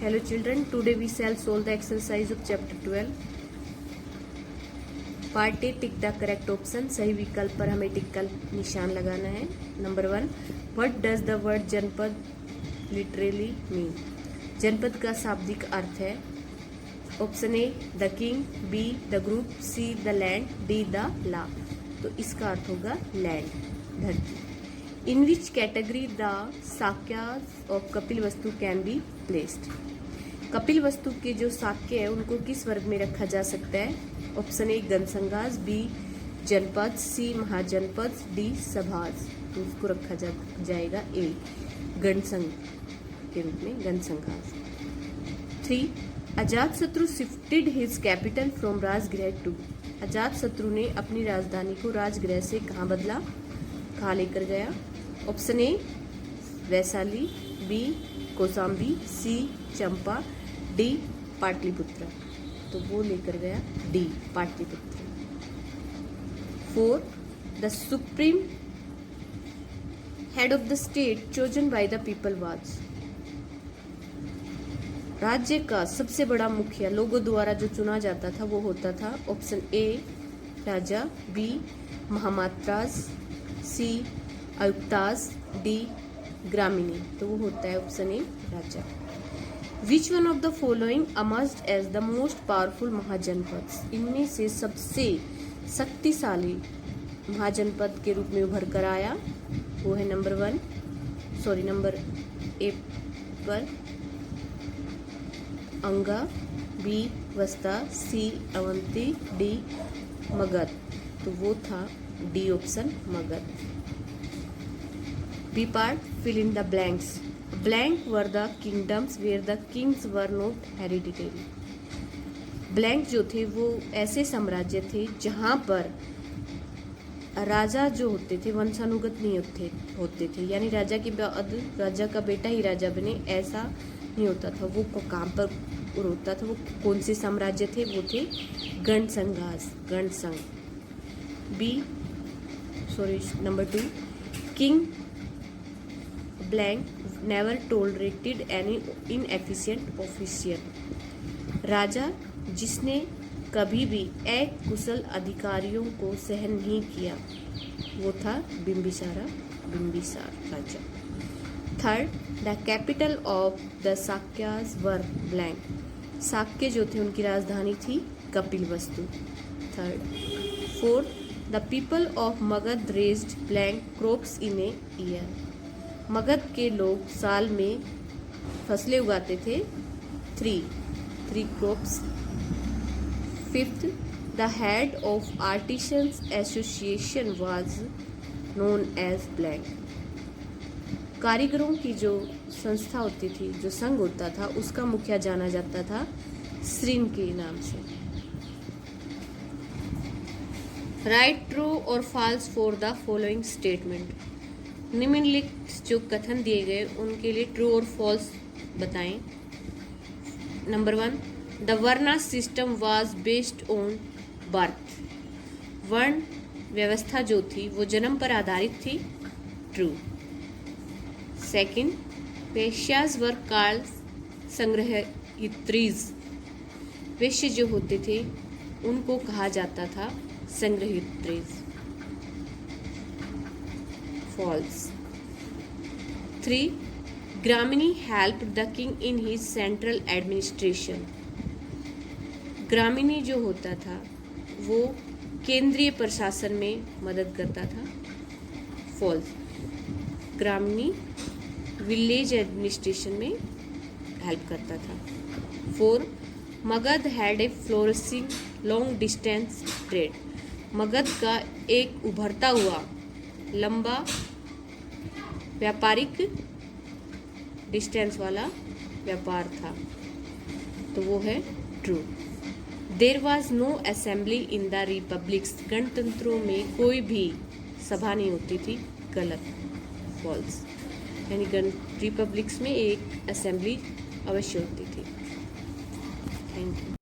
Hello children, today we shall solve the exercise of chapter 12. Part A, tick the correct option. सही विकल्प पर हमें tick का निशान लगाना है। Number 1, what does the word janapada literally mean? जनपद का शाब्दिक अर्थ है। Option A the king, B the group, C the land, D the law. तो इसका अर्थ होगा लैंड, धरती। In which category the Shakyas of Kapilavastu can be placed? Kapil वस्तु के जो शाक्य है उनको किस वर्ग में रखा जा सकता है? ऑप्शन ए गणसंघास, बी जनपद, सी महाजनपद, डी सभास। तो उसको रखा जाएगा ए गणसंघ के रूप में, गणसंघास। 3, Ajatashatru shifted his capital from Rajgriha to? Ajatashatru ने अपनी राजधानी को राजगृह से कहाँ बदला, कहाँ लेकर गया? Option A Vaishali, B Kaushambi, C Champa, D Pataliputra. तो वो लेकर गया D Pataliputra. 4, the supreme head of the state chosen by the people was? राज्य का सबसे बड़ा मुखिया लोगों द्वारा जो चुना जाता था वो होता था। Option A raja, B mahamatras, C ayuktas, D gramini. तो वो होता है option A raja. Which one of the following emerged as the most powerful mahajanapada? इनमें से सबसे शक्तिशाली महाजनपद के रूप में उभर कर आया वो है नंबर ए पर अंगा, बी वस्ता, सी अवंती, डी मगध। तो वो था D option Magadh. B part, fill in the blanks. Blank were the kingdoms where the kings were not hereditary. Blank जो थे वो ऐसे साम्राज्य थे जहाँ पर राजा जो होते थे वंशानुगत नहीं होते थे, यानी राजा के बाद राजा का बेटा ही राजा बने, ऐसा नहीं होता था। वो कहाँ पर होता था? वो कौन से साम्राज्य थे? वो थे गणसंघास, गणसंघ। Number 2, king blank never tolerated any inefficient official. राजा जिसने कभी भी अकुशल अधिकारियों को सहन नहीं किया वो था बिंबिसार राजा। 3, the capital of the Shakyas were blank. शाक्य जो थे उनकी राजधानी थी Kapilavastu. 4, the people of Magadha raised blank crops in a year. Magadha के लोग साल में फसलें उगाते थे 3 crops. 5, the head of artisans association was known as blank. कारीगरों की जो संस्था होती थी, जो संघ होता था, उसका मुखिया जाना जाता था श्रीन के नाम से। राइट ट्रू और false for the following statement. निम्नलिखित जो कथन दिए गए उनके लिए ट्रू और फॉल्स बताएं। Number 1, the varna system was based on birth. वर्ण व्यवस्था जो थी वो जन्म पर आधारित थी, ट्रू। 2, वेश्याज were called संग्रहित्रीज। वेश्य जो होते थे उनको कहा जाता था sangrahitris, false. 3, gramini helped the king in his central administration. ग्रामिणी जो होता था वो केंद्रीय प्रशासन में मदद करता था, फॉल्स। ग्रामिणी विलेज एडमिनिस्ट्रेशन में हेल्प करता था। 4, Magadh had a flourishing long distance trade. Magadh का एक उभरता हुआ लंबा व्यापारिक डिस्टेंस वाला व्यापार था, तो वो है true. There was no assembly in the republics. गणतंत्रों में कोई भी सभा नहीं होती थी, गलत, फॉल्स। यानी रिपब्लिक्स में एक असेंबली अवश्य होती थी। Thank you.